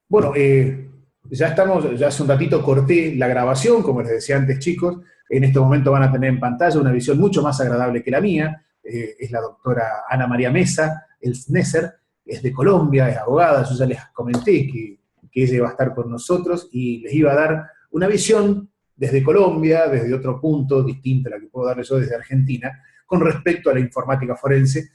Bueno, ya estamos, ya hace un ratito corté la grabación, como les decía antes, chicos. En este momento van a tener en pantalla una visión mucho más agradable que la mía. Es la doctora Ana María Mesa, el SNESER, es de Colombia, es abogada. Yo ya les comenté que ella iba a estar con nosotros y les iba a dar una visión desde Colombia, desde otro punto distinto a la que puedo darles yo desde Argentina, con respecto a la informática forense.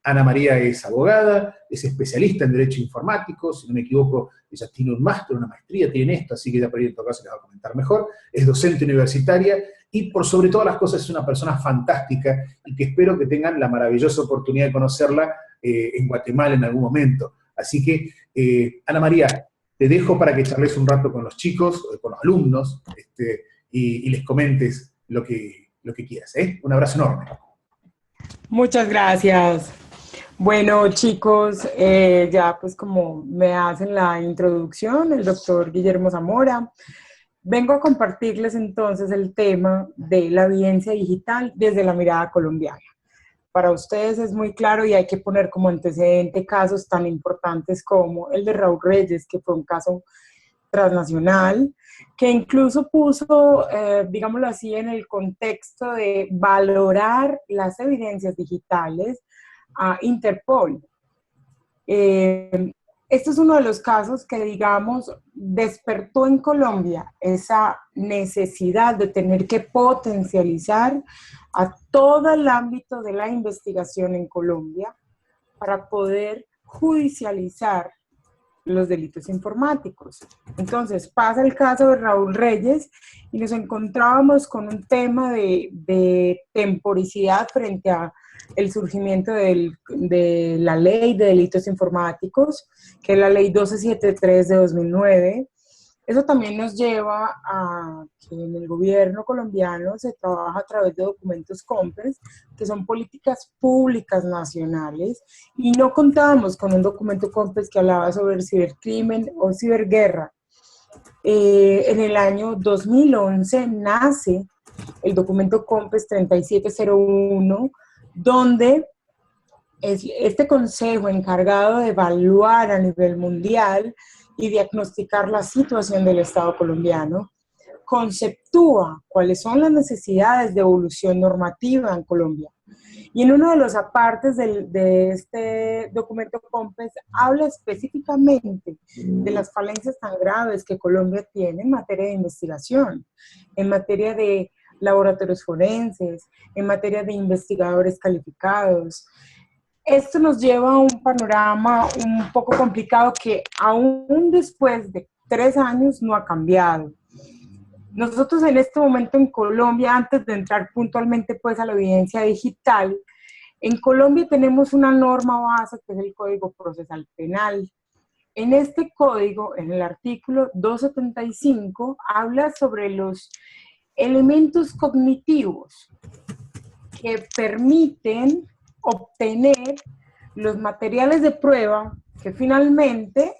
Ana María es abogada, es especialista en Derecho Informático, si no me equivoco, ella tiene un máster, una maestría, tiene esto, así que ya por ahí en todo caso les va a comentar mejor. Es docente universitaria y por sobre todas las cosas es una persona fantástica y que espero que tengan la maravillosa oportunidad de conocerla en Guatemala en algún momento. Así que, Ana María, te dejo para que charles un rato con los chicos, con los alumnos, y les comentes lo que quieras. Un abrazo enorme. Muchas gracias. Bueno, chicos, ya pues como me hacen la introducción, el doctor Guillermo Zamora, vengo a compartirles entonces el tema de la evidencia digital desde la mirada colombiana. Para ustedes es muy claro y hay que poner como antecedente casos tan importantes como el de Raúl Reyes, que fue un caso transnacional, que incluso puso, digámoslo así, en el contexto de valorar las evidencias digitales a Interpol. Este es uno de los casos que, digamos, despertó en Colombia esa necesidad de tener que potencializar a todo el ámbito de la investigación en Colombia para poder judicializar los delitos informáticos. Entonces pasa el caso de Raúl Reyes y nos encontrábamos con un tema de temporicidad frente a el surgimiento de la ley de delitos informáticos, que es la ley 1273 de 2009. Eso también nos lleva a que en el gobierno colombiano se trabaja a través de documentos COMPES, que son políticas públicas nacionales, y no contábamos con un documento COMPES que hablaba sobre cibercrimen o ciberguerra. En el año 2011 nace el documento COMPES 3701, donde es este consejo encargado de evaluar a nivel mundial y diagnosticar la situación del Estado colombiano, conceptúa cuáles son las necesidades de evolución normativa en Colombia. Y en uno de los apartes de este documento COMPES habla específicamente de las falencias tan graves que Colombia tiene en materia de investigación, en materia de laboratorios forenses, en materia de investigadores calificados. Esto nos lleva a un panorama un poco complicado que aún después de 3 años no ha cambiado. Nosotros en este momento en Colombia, antes de entrar puntualmente pues a la evidencia digital, en Colombia tenemos una norma base que es el Código Procesal Penal. En este código, en el artículo 275, habla sobre los elementos cognitivos que permiten obtener los materiales de prueba que finalmente,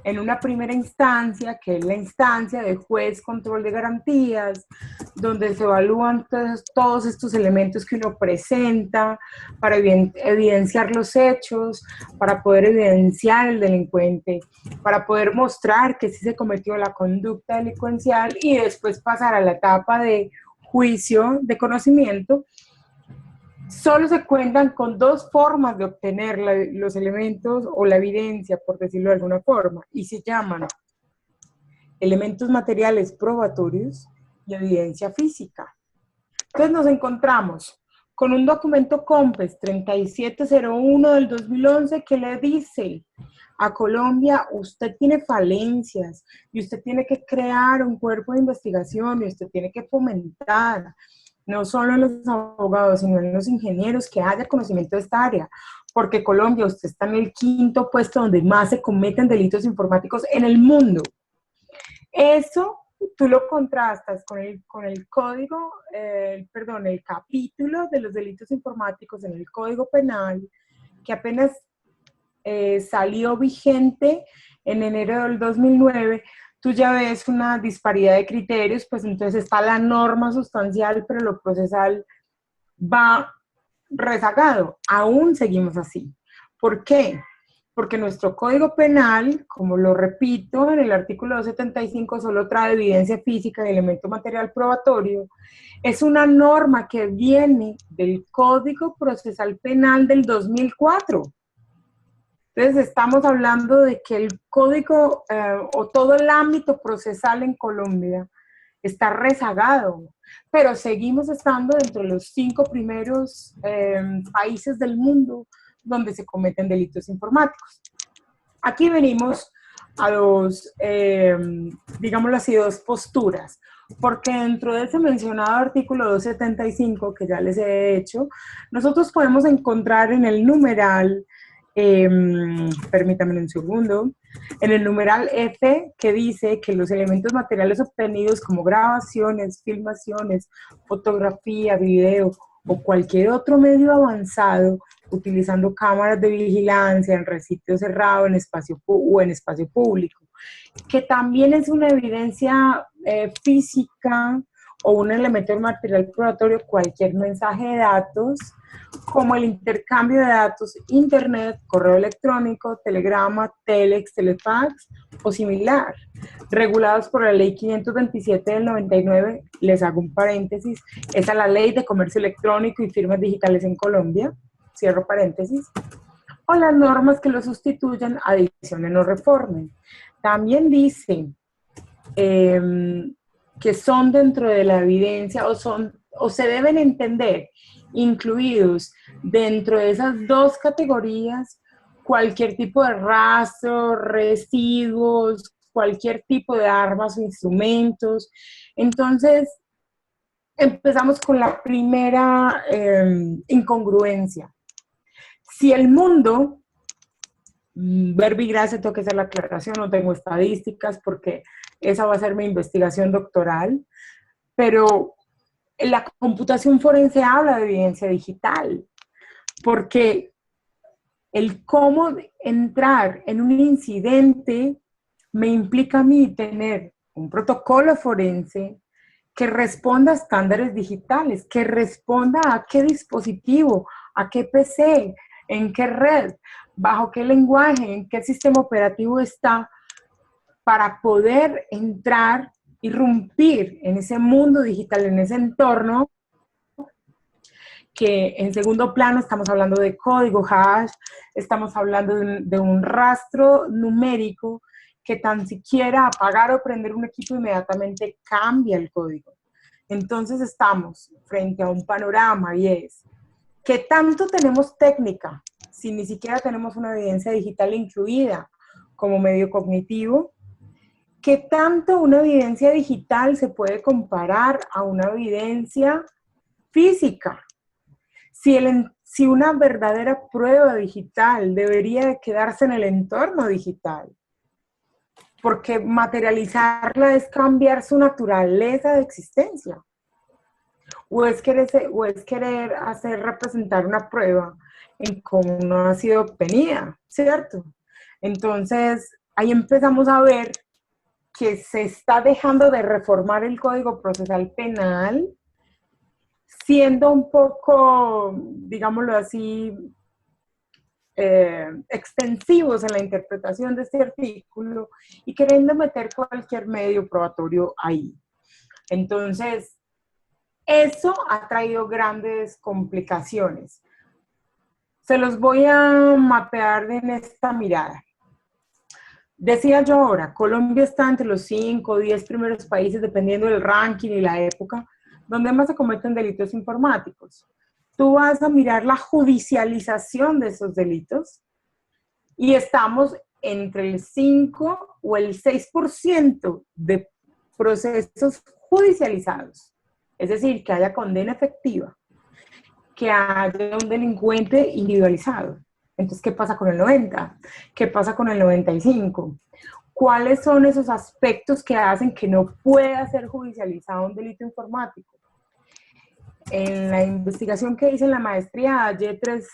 en una primera instancia, que es la instancia de juez control de garantías, donde se evalúan todos estos elementos que uno presenta para evidenciar los hechos, para poder evidenciar el delincuente, para poder mostrar que sí se cometió la conducta delincuencial y después pasar a la etapa de juicio de conocimiento. Solo se cuentan con dos formas de obtener los elementos o la evidencia, por decirlo de alguna forma, y se llaman elementos materiales probatorios y evidencia física. Entonces nos encontramos con un documento COMPES 3701 del 2011 que le dice a Colombia: usted tiene falencias y usted tiene que crear un cuerpo de investigación y usted tiene que fomentar no solo en los abogados, sino en los ingenieros, que haya conocimiento de esta área, porque Colombia, usted está en el quinto puesto donde más se cometen delitos informáticos en el mundo. Eso tú lo contrastas con el código, perdón, el capítulo de los delitos informáticos en el Código Penal, que apenas salió vigente en enero del 2009, tú ya ves una disparidad de criterios, pues entonces está la norma sustancial, pero lo procesal va rezagado. Aún seguimos así. ¿Por qué? porque nuestro Código Penal, como lo repito, en el artículo 275 solo trae evidencia física y elemento material probatorio, es una norma que viene del Código Procesal Penal del 2004. Entonces estamos hablando de que el código o todo el ámbito procesal en Colombia está rezagado, pero seguimos estando dentro de los 5 primeros países del mundo donde se cometen delitos informáticos. Aquí venimos a digámoslo así, dos posturas, porque dentro de ese mencionado artículo 275 que ya les he hecho, nosotros podemos encontrar en el numeral, permítanme un segundo, en el numeral F, que dice que los elementos materiales obtenidos como grabaciones, filmaciones, fotografía, video o cualquier otro medio avanzado utilizando cámaras de vigilancia en recinto cerrado en espacio público, que también es una evidencia física o un elemento material probatorio, cualquier mensaje de datos, como el intercambio de datos, internet, correo electrónico, telegrama, telex, telefax o similar, regulados por la ley 527 del 99, les hago un paréntesis, esa es la ley de comercio electrónico y firmas digitales en Colombia, cierro paréntesis, o las normas que lo sustituyan, adicionen o reformen. También dice que son dentro de la evidencia o se deben entender incluidos dentro de esas dos categorías cualquier tipo de rastro, residuos, cualquier tipo de armas o instrumentos. Entonces, empezamos con la primera incongruencia. Si el mundo, verbo y gracia, tengo que hacer la aclaración, no tengo estadísticas porque esa va a ser mi investigación doctoral, pero la computación forense habla de evidencia digital, porque el cómo entrar en un incidente me implica a mí tener un protocolo forense que responda a estándares digitales, que responda a qué dispositivo, a qué PC, en qué red, bajo qué lenguaje, en qué sistema operativo está, para poder entrar, irrumpir en ese mundo digital, en ese entorno, que en segundo plano estamos hablando de código hash, estamos hablando de un rastro numérico que tan siquiera apagar o prender un equipo inmediatamente cambia el código. Entonces estamos frente a un panorama y es, ¿qué tanto tenemos técnica si ni siquiera tenemos una evidencia digital incluida como medio cognitivo? ¿Qué tanto una evidencia digital se puede comparar a una evidencia física? Si una verdadera prueba digital debería de quedarse en el entorno digital, porque materializarla es cambiar su naturaleza de existencia, o es querer hacer representar una prueba en cómo no ha sido obtenida, ¿cierto? Entonces, ahí empezamos a ver que se está dejando de reformar el Código Procesal Penal, siendo un poco, digámoslo así, extensivos en la interpretación de este artículo y queriendo meter cualquier medio probatorio ahí. Entonces, eso ha traído grandes complicaciones. Se los voy a mapear en esta mirada. Decía yo ahora, Colombia está entre los 5 o 10 primeros países, dependiendo del ranking y la época, donde más se cometen delitos informáticos. Tú vas a mirar la judicialización de esos delitos y estamos entre el 5 o el 6% de procesos judicializados. Es decir, que haya condena efectiva, que haya un delincuente individualizado. Entonces, ¿qué pasa con el 90? ¿Qué pasa con el 95? ¿Cuáles son esos aspectos que hacen que no pueda ser judicializado un delito informático? En la investigación que hice en la maestría hallé tres,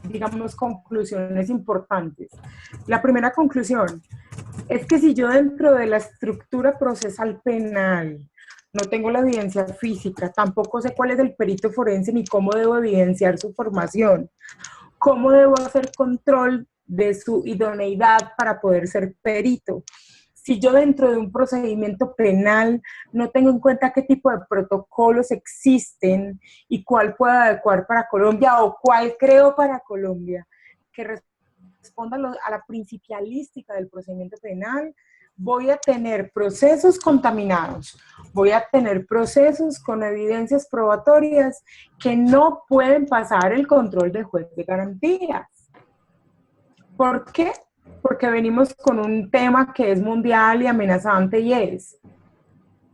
digamos, conclusiones importantes. La primera conclusión es que si yo dentro de la estructura procesal penal no tengo la evidencia física, tampoco sé cuál es el perito forense ni cómo debo evidenciar su formación, ¿Cómo debo hacer control de su idoneidad para poder ser perito? Si yo dentro de un procedimiento penal no tengo en cuenta qué tipo de protocolos existen y cuál puedo adecuar para Colombia o cuál creo para Colombia, que responda a la principialística del procedimiento penal, voy a tener procesos contaminados, voy a tener procesos con evidencias probatorias que no pueden pasar el control del juez de garantías. ¿Por qué? Porque venimos con un tema que es mundial y amenazante y es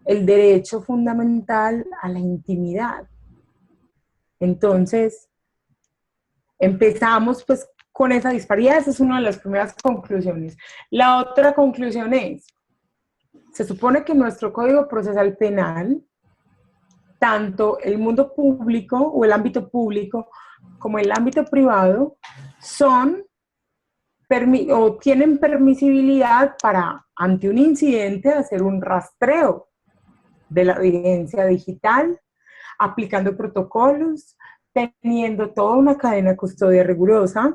el derecho fundamental a la intimidad. Entonces, empezamos pues con esa disparidad, esa es una de las primeras conclusiones. La otra conclusión es, se supone que nuestro Código Procesal Penal, tanto el mundo público o el ámbito público como el ámbito privado, tienen permisibilidad para, ante un incidente, hacer un rastreo de la evidencia digital, aplicando protocolos, teniendo toda una cadena de custodia rigurosa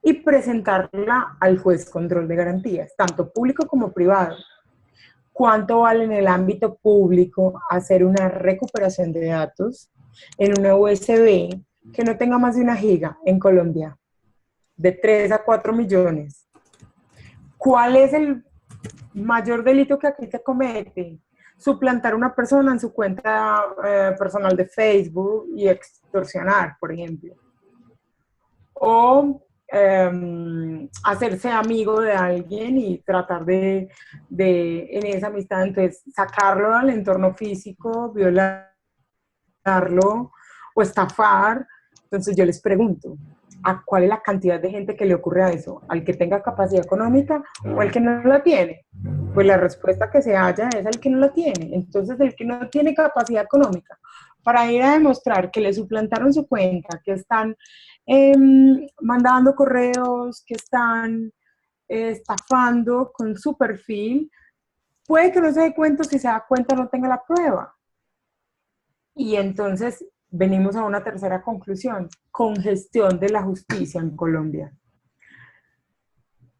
y presentarla al juez control de garantías, tanto público como privado. ¿Cuánto vale en el ámbito público hacer una recuperación de datos en una USB que no tenga más de 1 giga en Colombia? De 3 a 4 millones. ¿Cuál es el mayor delito que aquí se comete? Suplantar a una persona en su cuenta personal de Facebook y extorsionar, por ejemplo. O hacerse amigo de alguien y tratar en esa amistad, entonces sacarlo al entorno físico, violarlo o estafar. Entonces yo les pregunto, ¿a cuál es la cantidad de gente que le ocurre a eso? ¿Al que tenga capacidad económica o al que no la tiene? Pues la respuesta que se halla es al que no la tiene. Entonces, el que no tiene capacidad económica para ir a demostrar que le suplantaron su cuenta, que están mandando correos, que están estafando con su perfil, puede que no se dé cuenta, si se da cuenta no tenga la prueba. Y entonces venimos a una tercera conclusión: congestión de la justicia en Colombia.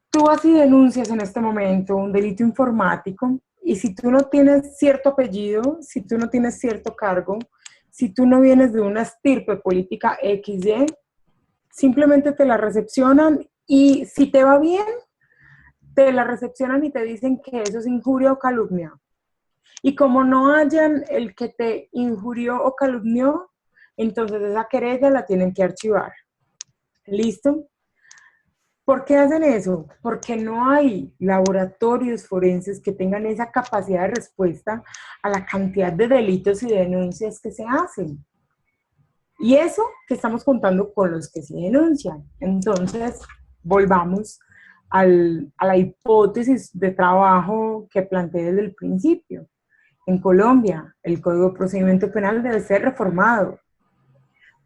Tú vas y denuncias en este momento un delito informático y si tú no tienes cierto apellido, si tú no tienes cierto cargo, si tú no vienes de una estirpe política XY, simplemente te la recepcionan y si te va bien, te la recepcionan y te dicen que eso es injuria o calumnia. Y como no hayan el que te injurió o calumnió, entonces esa querella la tienen que archivar. ¿Listo? ¿Por qué hacen eso? Porque no hay laboratorios forenses que tengan esa capacidad de respuesta a la cantidad de delitos y denuncias que se hacen. Y eso que estamos contando con los que se denuncian. Entonces, volvamos a la hipótesis de trabajo que planteé desde el principio. En Colombia, el Código de Procedimiento Penal debe ser reformado.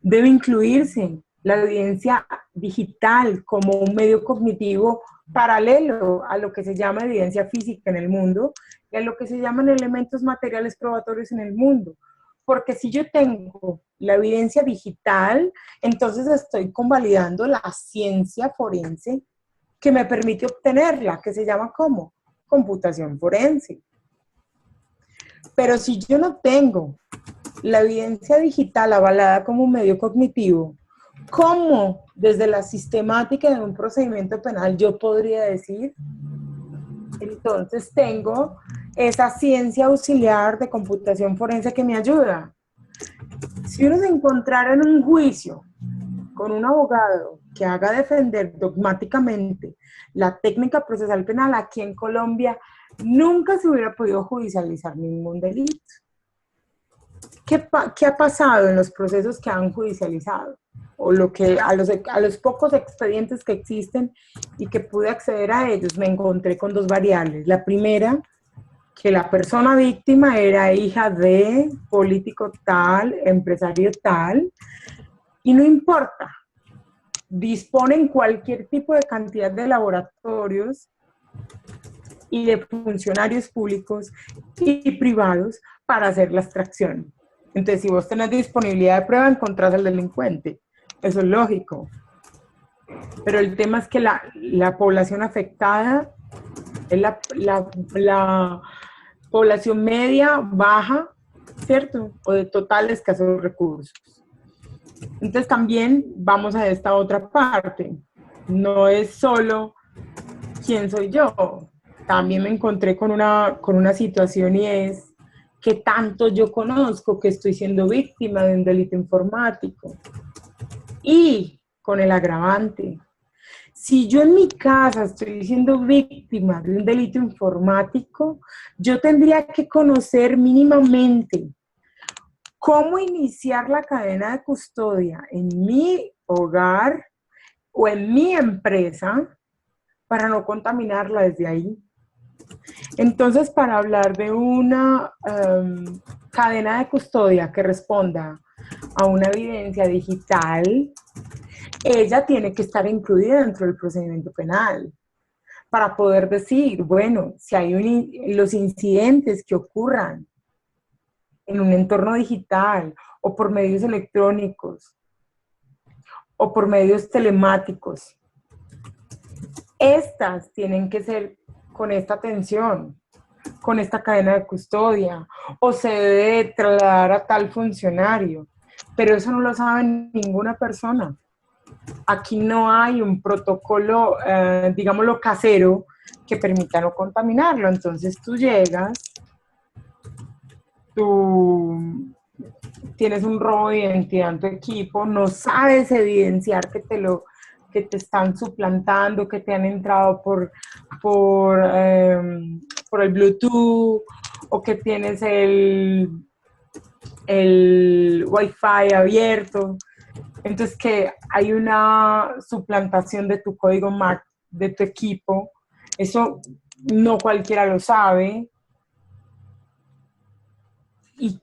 Debe incluirse la evidencia digital como un medio cognitivo paralelo a lo que se llama evidencia física en el mundo y a lo que se llaman elementos materiales probatorios en el mundo. Porque si yo tengo la evidencia digital, entonces estoy convalidando la ciencia forense que me permite obtenerla, que se llama ¿cómo? Computación forense. Pero si yo no tengo la evidencia digital avalada como un medio cognitivo, ¿cómo desde la sistemática de un procedimiento penal yo podría decir? Entonces tengo esa ciencia auxiliar de computación forense que me ayuda. Si uno se encontrara en un juicio con un abogado que haga defender dogmáticamente la técnica procesal penal, aquí en Colombia nunca se hubiera podido judicializar ningún delito. ¿Qué ha pasado en los procesos que han judicializado? O a los pocos expedientes que existen y que pude acceder a ellos, me encontré con 2 variables. La primera, que la persona víctima era hija de político tal, empresario tal, y no importa, disponen cualquier tipo de cantidad de laboratorios y de funcionarios públicos y privados para hacer la extracción. Entonces, si vos tenés disponibilidad de prueba, encontrás al delincuente. Eso es lógico. Pero el tema es que la población afectada es la población media, baja, ¿cierto? O de total escasos recursos. Entonces también vamos a esta otra parte. No es solo quién soy yo. También me encontré con una situación y es que tanto yo conozco que estoy siendo víctima de un delito informático. Y con el agravante, si yo en mi casa estoy siendo víctima de un delito informático, yo tendría que conocer mínimamente cómo iniciar la cadena de custodia en mi hogar o en mi empresa para no contaminarla desde ahí. Entonces, para hablar de una cadena de custodia que responda a una evidencia digital, ella tiene que estar incluida dentro del procedimiento penal para poder decir, bueno, si hay los incidentes que ocurran en un entorno digital o por medios electrónicos o por medios telemáticos, estas tienen que ser con esta atención, con esta cadena de custodia, o se debe trasladar a tal funcionario, pero eso no lo sabe ninguna persona. Aquí no hay un protocolo, digámoslo, casero, que permita no contaminarlo. Entonces tú llegas, tú tienes un robo de identidad en tu equipo, no sabes evidenciar que te están suplantando, que te han entrado por el Bluetooth, o que tienes el Wi-Fi abierto. Entonces, que hay una suplantación de tu código MAC, de tu equipo, eso no cualquiera lo sabe. Y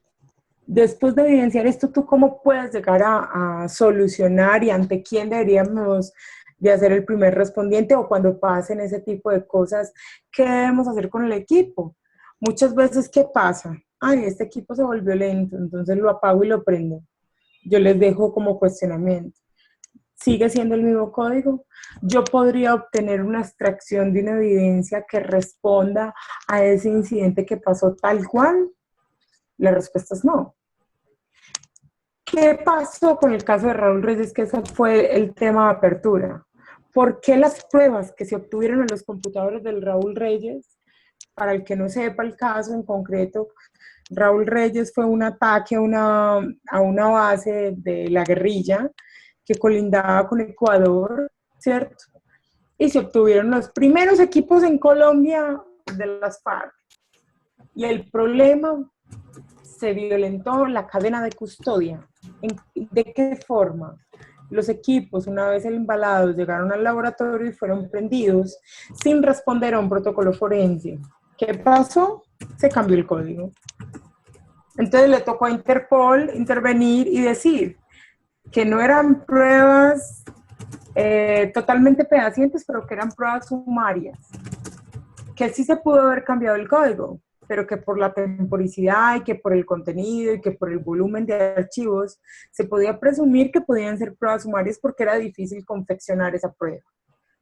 después de evidenciar esto, ¿tú cómo puedes llegar a solucionar y ante quién deberíamos de hacer el primer respondiente, o cuando pasen ese tipo de cosas, qué debemos hacer con el equipo? Muchas veces, ¿qué pasa? Ay, este equipo se volvió lento, entonces lo apago y lo prendo. Yo les dejo como cuestionamiento. ¿Sigue siendo el mismo código? ¿Yo podría obtener una extracción de una evidencia que responda a ese incidente que pasó tal cual? La respuesta es no. ¿Qué pasó con el caso de Raúl Reyes? Que ese fue el tema de apertura. ¿Por qué las pruebas que se obtuvieron en los computadores del Raúl Reyes? Para el que no sepa el caso en concreto, Raúl Reyes fue un ataque a una base de la guerrilla que colindaba con Ecuador, ¿cierto? Y se obtuvieron los primeros equipos en Colombia de las FARC. Y el problema, se violentó la cadena de custodia. ¿De qué forma? Los equipos, una vez embalados, llegaron al laboratorio y fueron prendidos sin responder a un protocolo forense. ¿Qué pasó? Se cambió el código. Entonces le tocó a Interpol intervenir y decir que no eran pruebas totalmente fehacientes, pero que eran pruebas sumarias, que sí se pudo haber cambiado el código, pero que por la temporicidad y que por el contenido y que por el volumen de archivos se podía presumir que podían ser pruebas sumarias porque era difícil confeccionar esa prueba.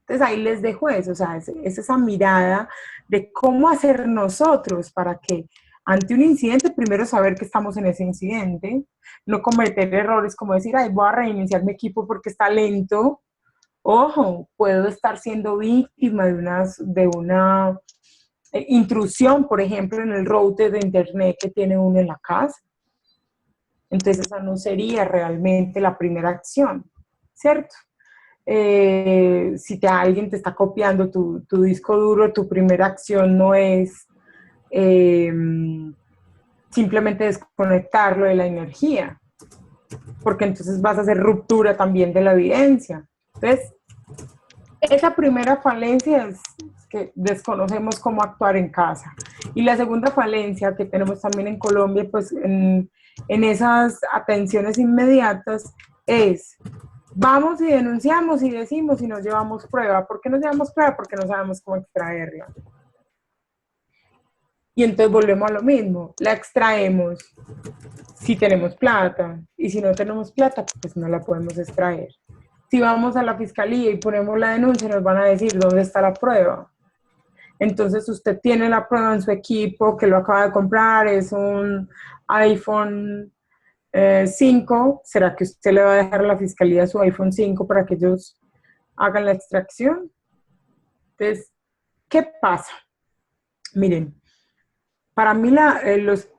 Entonces ahí les dejo eso, o sea, es esa mirada de cómo hacer nosotros para que ante un incidente, primero saber que estamos en ese incidente, no cometer errores como decir, ay, voy a reiniciar mi equipo porque está lento. Ojo, puedo estar siendo víctima de una intrusión, por ejemplo, en el router de internet que tiene uno en la casa. Entonces esa no sería realmente la primera acción, ¿cierto? Si alguien te está copiando tu disco duro, tu primera acción no es simplemente desconectarlo de la energía, porque entonces vas a hacer ruptura también de la evidencia. Entonces, esa primera falencia es que desconocemos cómo actuar en casa. Y la segunda falencia que tenemos también en Colombia, pues en esas atenciones inmediatas, es vamos y denunciamos y decimos y nos llevamos prueba. ¿Por qué nos llevamos prueba? Porque no sabemos cómo extraerla. Y entonces volvemos a lo mismo, la extraemos si tenemos plata, y si no tenemos plata, pues no la podemos extraer. Si vamos a la fiscalía y ponemos la denuncia, nos van a decir dónde está la prueba. Entonces usted tiene la prueba en su equipo, que lo acaba de comprar, es un iPhone 5, ¿será que usted le va a dejar a la fiscalía su iPhone 5 para que ellos hagan la extracción? Entonces, ¿qué pasa? Miren, para mí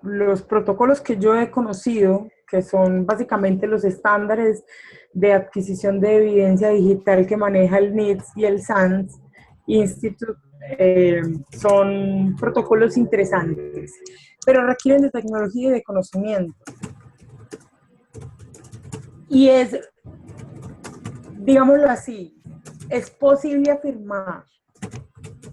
los protocolos que yo he conocido, que son básicamente los estándares de adquisición de evidencia digital que maneja el NIST y el SANS Institute, son protocolos interesantes, pero requieren de tecnología y de conocimiento. Y es, digámoslo así, es posible afirmar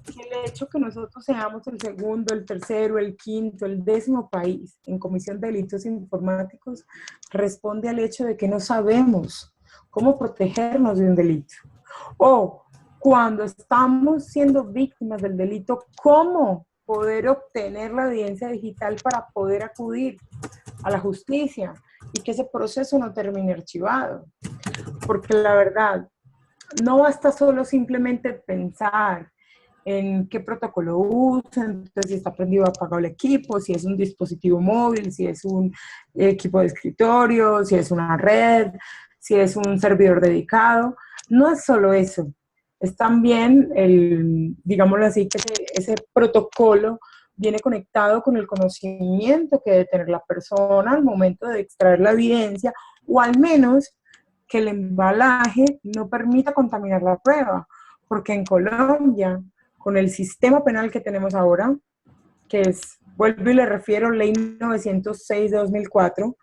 que el hecho que nosotros seamos el segundo, el tercero, el quinto, el 10º país en comisión de delitos informáticos responde al hecho de que no sabemos cómo protegernos de un delito. O cuando estamos siendo víctimas del delito, cómo poder obtener la evidencia digital para poder acudir a la justicia y que ese proceso no termine archivado. Porque la verdad, no basta solo simplemente pensar en qué protocolo usa, entonces si está prendido o apagado el equipo, si es un dispositivo móvil, si es un equipo de escritorio, si es una red, si es un servidor dedicado. No es solo eso, es también, digámoslo así, que ese protocolo viene conectado con el conocimiento que debe tener la persona al momento de extraer la evidencia, o al menos que el embalaje no permita contaminar la prueba, porque en Colombia, con el sistema penal que tenemos ahora, que es, vuelvo y le refiero, Ley 906 de 2004,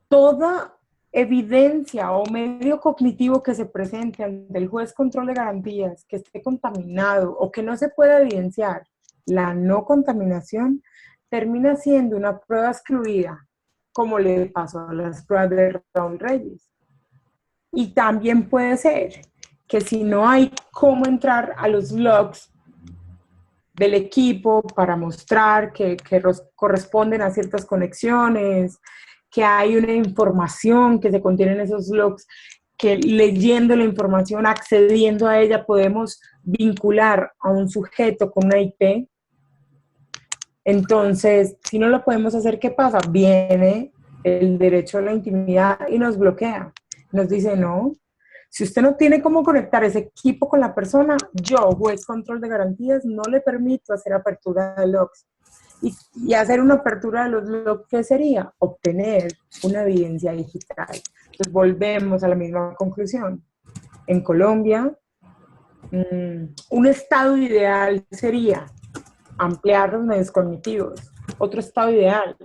toda evidencia o medio cognitivo que se presente ante el juez control de garantías que esté contaminado o que no se pueda evidenciar la no contaminación, termina siendo una prueba excluida, como le pasó a las pruebas de Raúl Reyes. Y también puede ser que si no hay cómo entrar a los logs del equipo para mostrar que corresponden a ciertas conexiones, que hay una información que se contiene en esos logs, que leyendo la información, accediendo a ella, podemos vincular a un sujeto con una IP. Entonces, si no lo podemos hacer, ¿qué pasa? Viene el derecho a la intimidad y nos bloquea. Nos dice, no, si usted no tiene cómo conectar ese equipo con la persona, yo, juez control de garantías, no le permito hacer apertura de logs. Y hacer una apertura de los logs, ¿qué sería? Obtener una evidencia digital. Entonces volvemos a la misma conclusión. En Colombia, un estado ideal sería ampliar los medios cognitivos. Otro estado ideal,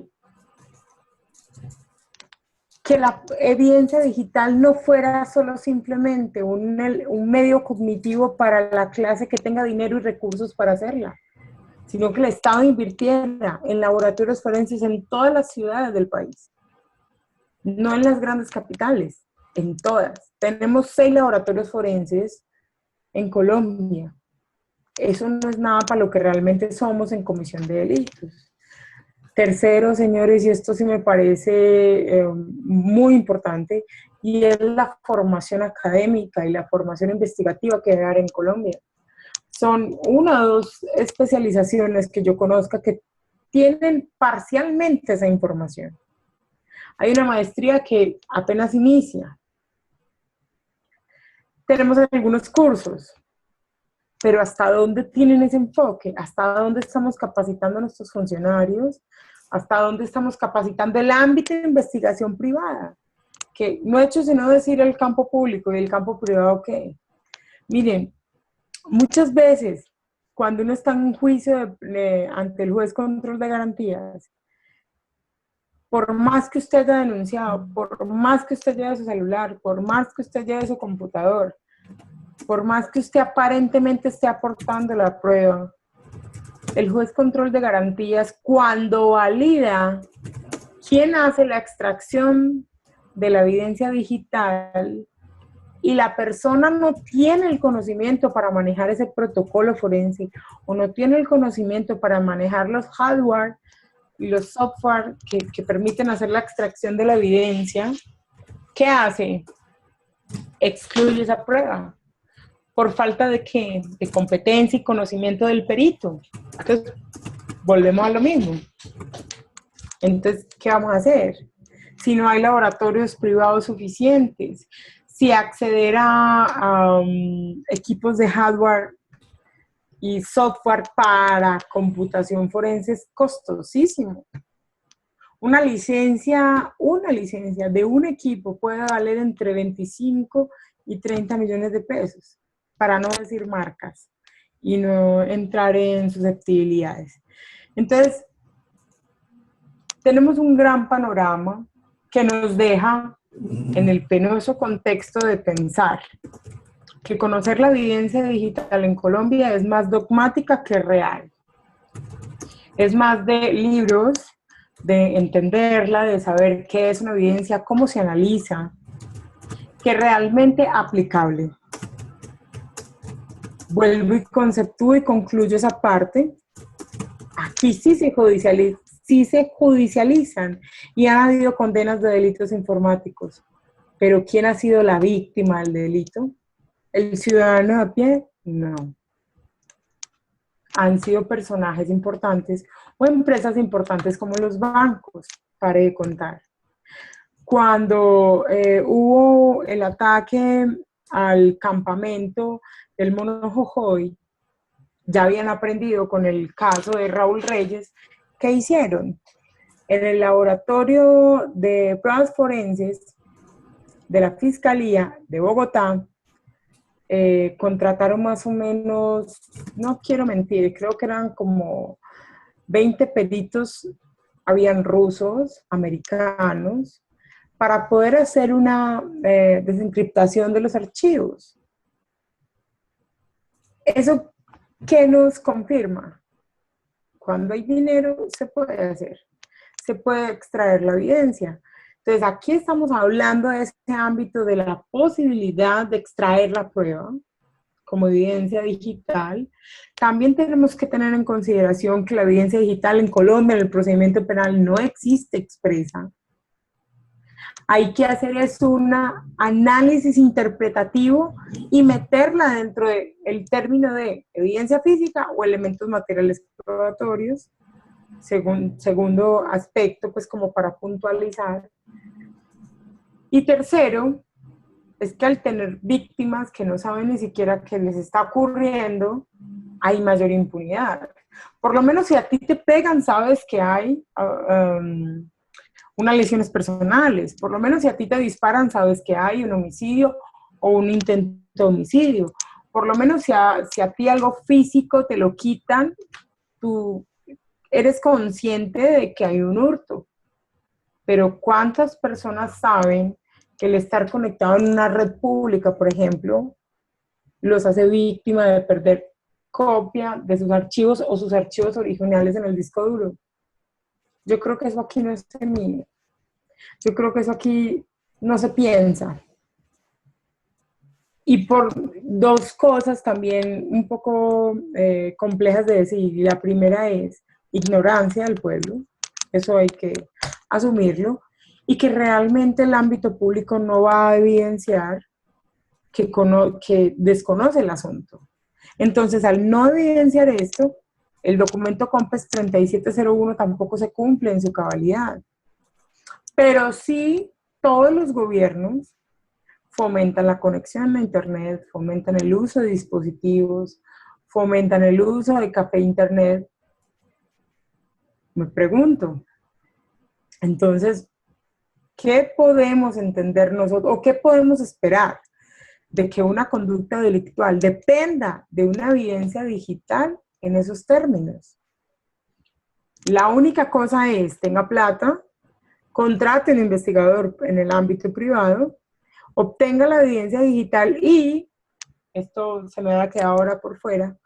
que la evidencia digital no fuera solo simplemente un medio cognitivo para la clase que tenga dinero y recursos para hacerla, sino que el Estado invirtiera en laboratorios forenses en todas las ciudades del país, no en las grandes capitales, en todas. Tenemos 6 laboratorios forenses en Colombia. Eso no es nada para lo que realmente somos en comisión de delitos. Tercero, señores, y esto sí me parece muy importante, y es la formación académica y la formación investigativa que debe haber en Colombia. Son 1 o 2 especializaciones que yo conozca que tienen parcialmente esa información. Hay una maestría que apenas inicia. Tenemos algunos cursos, pero ¿hasta dónde tienen ese enfoque? ¿Hasta dónde estamos capacitando a nuestros funcionarios? ¿Hasta dónde estamos capacitando el ámbito de investigación privada? Que no he hecho sino decir el campo público y el campo privado, ¿qué? Miren, muchas veces cuando uno está en un juicio ante el juez control de garantías, por más que usted haya denunciado, por más que usted lleve su celular, por más que usted lleve su computador, por más que usted aparentemente esté aportando la prueba, el juez control de garantías, cuando valida quién hace la extracción de la evidencia digital y la persona no tiene el conocimiento para manejar ese protocolo forense o no tiene el conocimiento para manejar los hardware y los software que permiten hacer la extracción de la evidencia, ¿qué hace? excluye esa prueba. ¿Por falta de qué? De competencia y conocimiento del perito. Entonces, volvemos a lo mismo. Entonces, ¿qué vamos a hacer? Si no hay laboratorios privados suficientes, si acceder a equipos de hardware y software para computación forense es costosísimo. Una licencia de un equipo puede valer entre 25 y 30 millones de pesos, para no decir marcas y no entrar en susceptibilidades. Entonces, tenemos un gran panorama que nos deja en el penoso contexto de pensar que conocer la evidencia digital en Colombia es más dogmática que real. Es más de libros, de entenderla, de saber qué es una evidencia, cómo se analiza, que realmente aplicable. Vuelvo y conceptúo y concluyo esa parte. Aquí sí se judicializan y han habido condenas de delitos informáticos. Pero ¿quién ha sido la víctima del delito? ¿El ciudadano a pie? No. Han sido personajes importantes o empresas importantes como los bancos, pare de contar. Cuando hubo el ataque al campamento del Mono Jojoy, ya habían aprendido con el caso de Raúl Reyes. ¿Qué hicieron? En el laboratorio de pruebas forenses de la Fiscalía de Bogotá, contrataron más o menos, no quiero mentir, creo que eran como 20 peritos, habían rusos, americanos, para poder hacer una desencriptación de los archivos. ¿Eso qué nos confirma? Cuando hay dinero se puede hacer, se puede extraer la evidencia. Entonces aquí estamos hablando de ese ámbito de la posibilidad de extraer la prueba como evidencia digital. También tenemos que tener en consideración que la evidencia digital en Colombia, en el procedimiento penal, no existe expresa. Hay que hacer es un análisis interpretativo y meterla dentro del término de evidencia física o elementos materiales probatorios. Segundo aspecto, pues como para puntualizar. Y tercero, es que al tener víctimas que no saben ni siquiera qué les está ocurriendo, hay mayor impunidad. Por lo menos si a ti te pegan, sabes que hay unas lesiones personales. Por lo menos si a ti te disparan, sabes que hay un homicidio o un intento de homicidio. Por lo menos si a ti algo físico te lo quitan, tú eres consciente de que hay un hurto. Pero ¿cuántas personas saben que el estar conectado en una red pública, por ejemplo, los hace víctima de perder copia de sus archivos o sus archivos originales en el disco duro? Yo creo que eso aquí no se mide. Yo creo que eso aquí no se piensa. Y por dos cosas también un poco complejas de decir. La primera es ignorancia del pueblo. Eso hay que asumirlo. Y que realmente el ámbito público no va a evidenciar que desconoce el asunto. Entonces, al no evidenciar esto, el documento COMPES 3701 tampoco se cumple en su cabalidad. Pero sí, todos los gobiernos fomentan la conexión a Internet, fomentan el uso de dispositivos, fomentan el uso de café Internet. Me pregunto, entonces, ¿qué podemos entender nosotros o qué podemos esperar de que una conducta delictual dependa de una evidencia digital en esos términos? La única cosa es, tenga plata, contrate un investigador en el ámbito privado, obtenga la evidencia digital y, esto se me va a quedar ahora por fuera,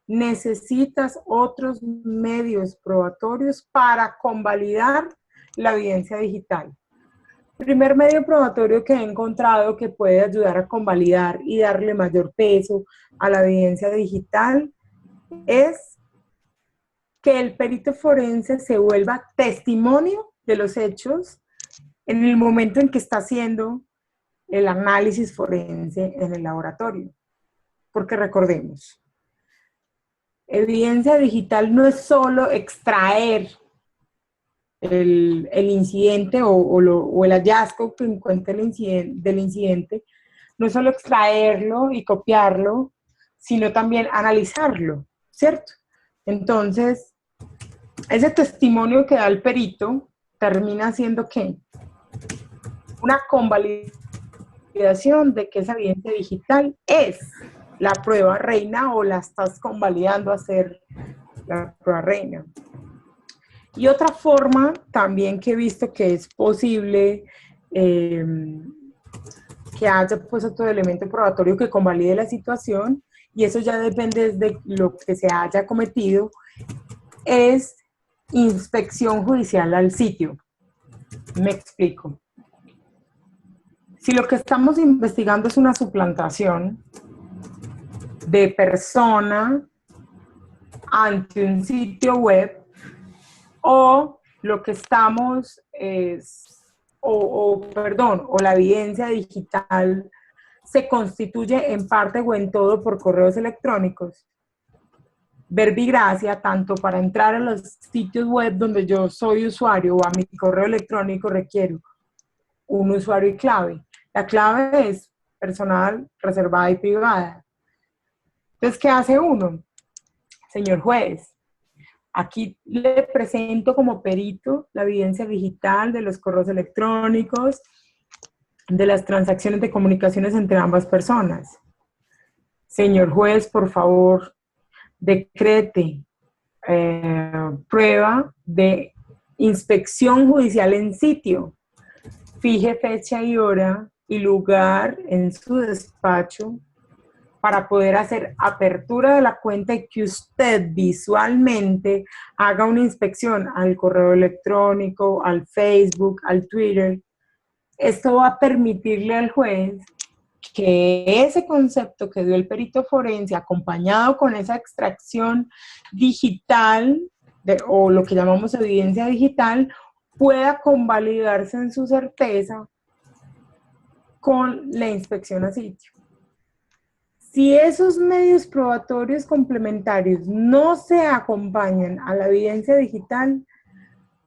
necesitas otros medios probatorios para convalidar la evidencia digital. El primer medio probatorio que he encontrado que puede ayudar a convalidar y darle mayor peso a la evidencia digital es que el perito forense se vuelva testimonio de los hechos en el momento en que está siendo el análisis forense en el laboratorio. Porque recordemos, evidencia digital no es solo extraer el incidente o el hallazgo que encuentra del incidente, no es solo extraerlo y copiarlo, sino también analizarlo, ¿cierto? Entonces, ese testimonio que da el perito termina siendo ¿qué? Una convalidación de que esa evidencia digital es la prueba reina o la estás convalidando a ser la prueba reina. Y otra forma también que he visto que es posible que haya pues otro elemento probatorio que convalide la situación, y eso ya depende de lo que se haya cometido, es inspección judicial al sitio. Me explico. Si lo que estamos investigando es una suplantación de persona ante un sitio web, o lo que estamos o la evidencia digital se constituye en parte o en todo por correos electrónicos, verbigracia, tanto para entrar a los sitios web donde yo soy usuario o a mi correo electrónico requiero un usuario y clave. La clave es personal, reservada y privada. Entonces, ¿qué hace uno? Señor juez, aquí le presento como perito la evidencia digital de los correos electrónicos, de las transacciones de comunicaciones entre ambas personas. Señor juez, por favor, decrete prueba de inspección judicial en sitio. Fije fecha y hora y lugar en su despacho para poder hacer apertura de la cuenta y que usted visualmente haga una inspección al correo electrónico, al Facebook, al Twitter. Esto va a permitirle al juez que ese concepto que dio el perito forense, acompañado con esa extracción digital, o lo que llamamos evidencia digital, pueda convalidarse en su certeza con la inspección a sitio. Si esos medios probatorios complementarios no se acompañan a la evidencia digital,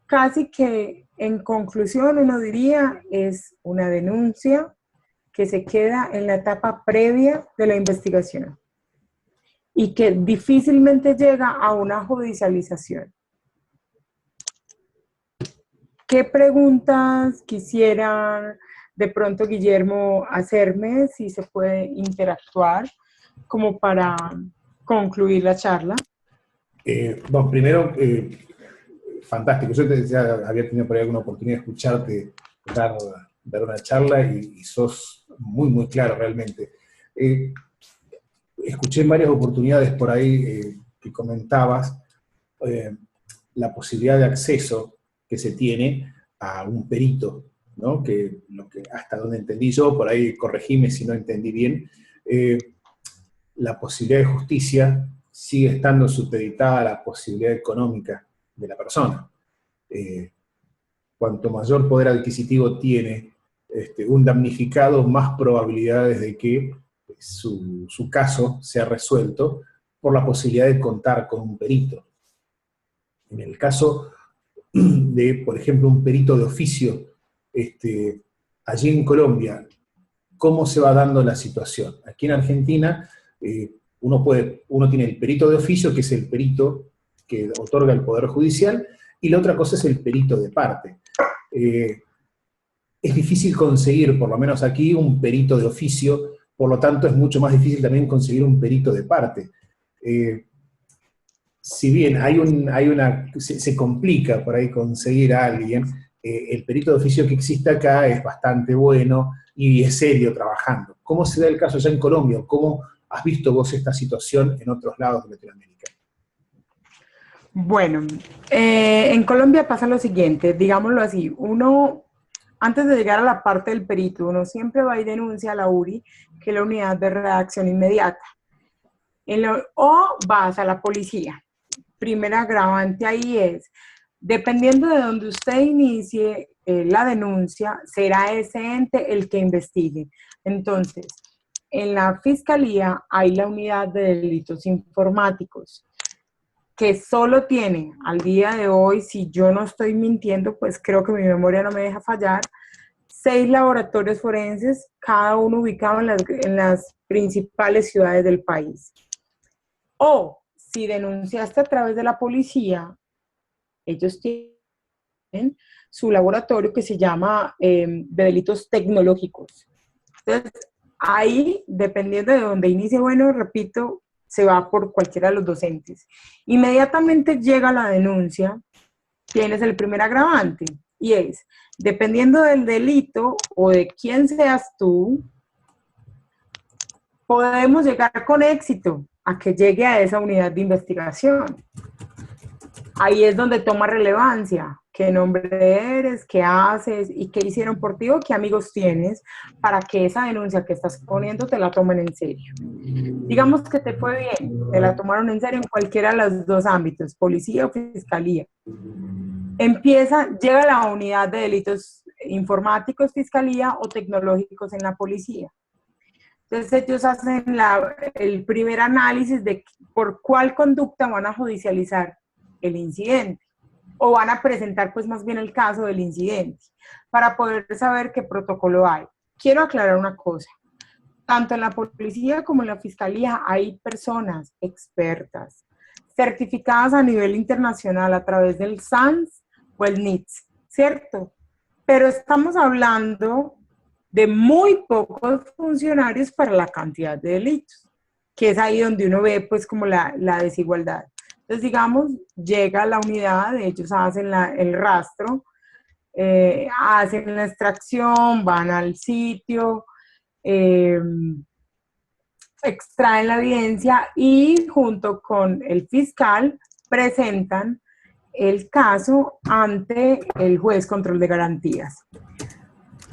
casi que en conclusión uno diría es una denuncia que se queda en la etapa previa de la investigación y que difícilmente llega a una judicialización. ¿Qué preguntas quisiera de pronto Guillermo hacerme, si se puede interactuar, como para concluir la charla? Bueno, primero, fantástico. Yo ya había tenido por ahí alguna oportunidad de escucharte dar una charla y sos muy, muy claro realmente. Escuché en varias oportunidades por ahí que comentabas la posibilidad de acceso que se tiene a un perito, ¿no? Que hasta donde entendí yo, por ahí corregime si no entendí bien, la posibilidad de justicia sigue estando supeditada a la posibilidad económica de la persona. Cuanto mayor poder adquisitivo tiene un damnificado, más probabilidades de que su caso sea resuelto por la posibilidad de contar con un perito. En el caso de, por ejemplo, un perito de oficio, allí en Colombia, ¿cómo se va dando la situación? Aquí en Argentina, uno tiene el perito de oficio, que es el perito que otorga el Poder Judicial, y la otra cosa es el perito de parte. Es difícil conseguir, por lo menos aquí, un perito de oficio, por lo tanto es mucho más difícil también conseguir un perito de parte. Si bien se complica por ahí conseguir a alguien, el perito de oficio que existe acá es bastante bueno y es serio trabajando. ¿Cómo se da el caso allá en Colombia? ¿Cómo has visto vos esta situación en otros lados de Latinoamérica? Bueno, en Colombia pasa lo siguiente, digámoslo así, uno, antes de llegar a la parte del perito, uno siempre va y denuncia a la URI, que es la unidad de redacción inmediata, o vas a la policía. Primer agravante ahí es, Dependiendo de donde usted inicie la denuncia, será ese ente el que investigue. Entonces, en la Fiscalía hay la unidad de delitos informáticos, que solo tiene al día de hoy, si yo no estoy mintiendo, pues creo que mi memoria no me deja fallar, 6 laboratorios forenses, cada uno ubicado en las principales ciudades del país. O si denunciaste a través de la policía, ellos tienen su laboratorio que se llama de delitos tecnológicos. Entonces, ahí, dependiendo de donde inicie, bueno, repito, se va por cualquiera de los docentes. Inmediatamente llega la denuncia, tienes el primer agravante, y es, dependiendo del delito o de quién seas tú, podemos llegar con éxito a que llegue a esa unidad de investigación. Ahí es donde toma relevancia qué nombre eres, qué haces y qué hicieron por ti o qué amigos tienes para que esa denuncia que estás poniendo te la tomen en serio. Digamos que te fue bien, te la tomaron en serio en cualquiera de los dos ámbitos, policía o fiscalía. Llega la unidad de delitos informáticos, fiscalía o tecnológicos en la policía. Entonces ellos hacen el primer análisis de por cuál conducta van a judicializar el incidente o van a presentar pues más bien el caso del incidente para poder saber qué protocolo hay. Quiero aclarar una cosa, tanto en la policía como en la fiscalía hay personas expertas, certificadas a nivel internacional a través del SANS o el NITS, ¿cierto? Pero estamos hablando de muy pocos funcionarios para la cantidad de delitos, que es ahí donde uno ve pues como la desigualdad. Entonces, digamos, llega la unidad, ellos hacen el rastro, hacen la extracción, van al sitio, extraen la evidencia y junto con el fiscal presentan el caso ante el juez control de garantías.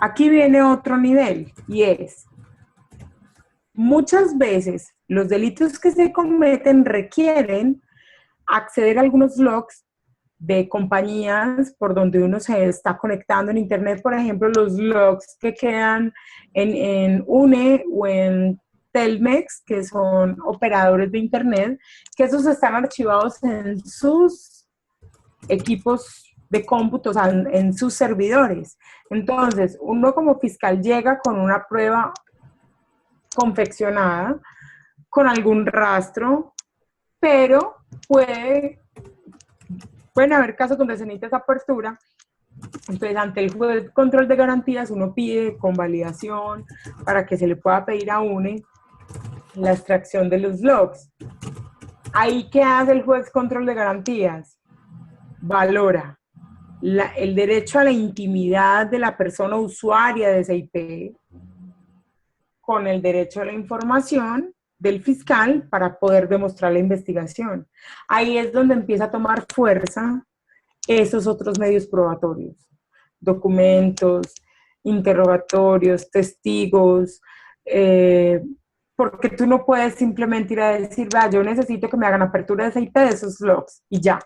Aquí viene otro nivel y es, muchas veces los delitos que se cometen requieren acceder a algunos logs de compañías por donde uno se está conectando en internet, por ejemplo, los logs que quedan en UNE o en Telmex, que son operadores de internet, que esos están archivados en sus equipos de cómputo, o sea, en sus servidores. Entonces, uno como fiscal llega con una prueba confeccionada, con algún rastro, pero pueden haber casos donde se necesita esa apertura. Entonces, ante el juez de control de garantías, uno pide convalidación para que se le pueda pedir a UNE la extracción de los logs. Ahí, ¿qué hace el juez de control de garantías? Valora el derecho a la intimidad de la persona usuaria de esa IP con el derecho a la información del fiscal para poder demostrar la investigación. Ahí es donde empieza a tomar fuerza esos otros medios probatorios, documentos, interrogatorios, testigos, porque tú no puedes simplemente ir a decir, vea, yo necesito que me hagan apertura de esa IP de esos logs y ya.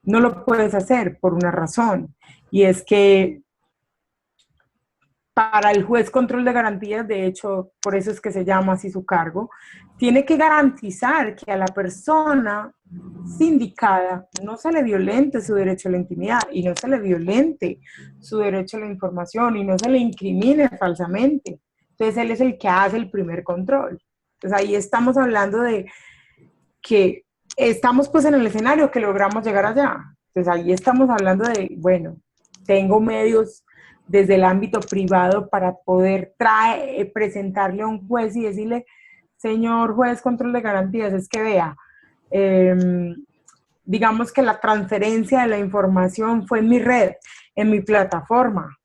No lo puedes hacer por una razón, y es que para el juez control de garantías, de hecho, por eso es que se llama así su cargo, tiene que garantizar que a la persona sindicada no se le violente su derecho a la intimidad y no se le violente su derecho a la información y no se le incrimine falsamente. Entonces, él es el que hace el primer control. Entonces, ahí estamos hablando de que estamos pues en el escenario que logramos llegar allá. Entonces, ahí estamos hablando de, bueno, tengo medios desde el ámbito privado para poder presentarle a un juez y decirle, señor juez control de garantías, es que vea, digamos que la transferencia de la información fue en mi red, en mi plataforma,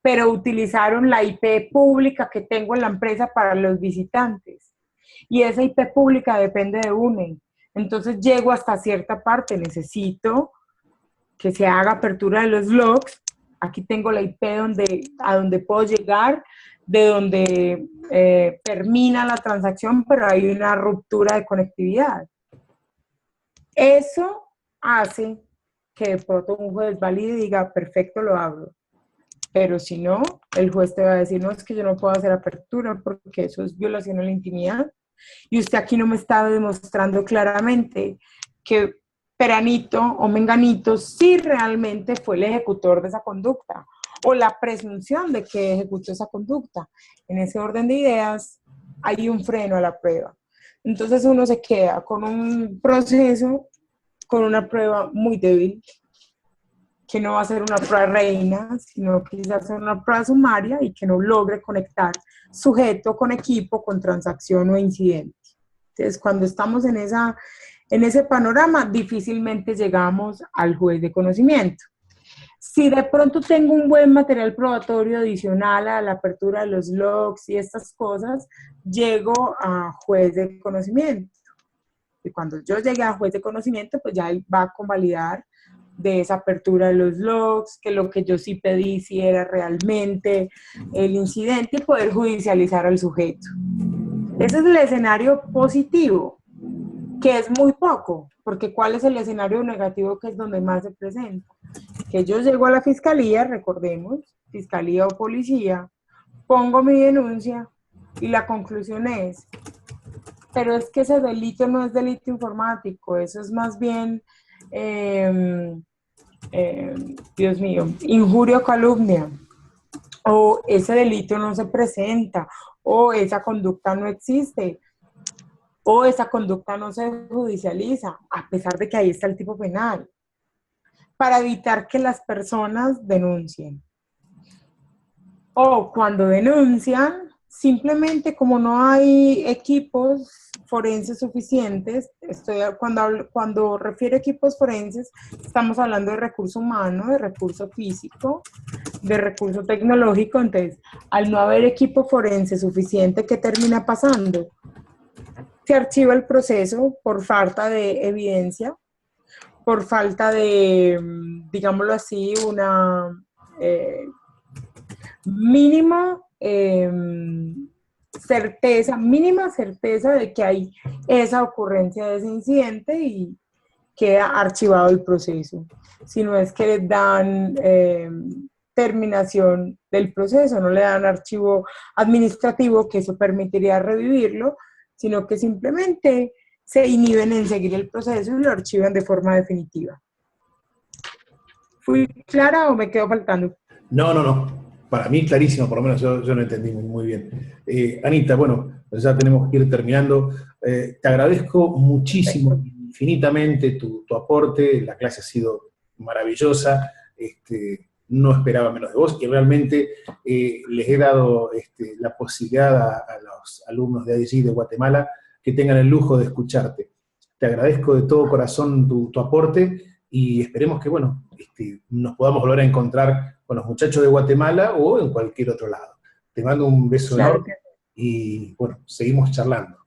pero utilizaron la IP pública que tengo en la empresa para los visitantes. Y esa IP pública depende de UNE. Entonces llego hasta cierta parte, necesito que se haga apertura de los logs. Aquí tengo la IP a donde puedo llegar, de donde termina la transacción, pero hay una ruptura de conectividad. Eso hace que de pronto un juez valide y diga, perfecto, lo abro. Pero si no, el juez te va a decir, no, es que yo no puedo hacer apertura porque eso es violación a la intimidad. Y usted aquí no me está demostrando claramente que Peranito o Menganito sí realmente fue el ejecutor de esa conducta o la presunción de que ejecutó esa conducta. En ese orden de ideas hay un freno a la prueba. Entonces uno se queda con un proceso, con una prueba muy débil, que no va a ser una prueba reina, sino que quizás sea una prueba sumaria y que no logre conectar sujeto con equipo, con transacción o incidente. Entonces, cuando estamos en ese panorama, difícilmente llegamos al juez de conocimiento. Si de pronto tengo un buen material probatorio adicional a la apertura de los logs y estas cosas, llego a juez de conocimiento. Y cuando yo llegue a juez de conocimiento, pues ya él va a convalidar de esa apertura de los logs, que lo que yo sí pedí si era realmente el incidente y poder judicializar al sujeto. Ese es el escenario positivo, que es muy poco, porque ¿cuál es el escenario negativo que es donde más se presenta? Que yo llego a la fiscalía, recordemos, fiscalía o policía, pongo mi denuncia y la conclusión es, pero es que ese delito no es delito informático, eso es más bien, Dios mío, injuria o calumnia, o ese delito no se presenta, o esa conducta no existe, o esa conducta no se judicializa, a pesar de que ahí está el tipo penal, para evitar que las personas denuncien. O cuando denuncian, simplemente como no hay equipos forenses suficientes, cuando refiero a equipos forenses, estamos hablando de recurso humano, de recurso físico, de recurso tecnológico. Entonces, al no haber equipo forense suficiente, ¿qué termina pasando? Se archiva el proceso por falta de evidencia, por falta de, digámoslo así, una mínima certeza de que hay esa ocurrencia de ese incidente y queda archivado el proceso. Si no es que le dan terminación del proceso, no le dan archivo administrativo, que eso permitiría revivirlo, sino que simplemente se inhiben en seguir el proceso y lo archivan de forma definitiva. ¿Fui clara o me quedo faltando? No, no, no. Para mí clarísimo, por lo menos yo lo entendí muy bien. Anita, bueno, ya tenemos que ir terminando. Te agradezco muchísimo, Perfecto. infinitamente tu aporte. La clase ha sido maravillosa. No esperaba menos de vos y realmente les he dado la posibilidad a los alumnos de ADG de Guatemala que tengan el lujo de escucharte. Te agradezco de todo corazón tu aporte y esperemos que, bueno, nos podamos volver a encontrar con los muchachos de Guatemala o en cualquier otro lado. Te mando un beso Claro enorme que y, bueno, seguimos charlando.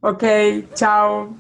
Ok, chao.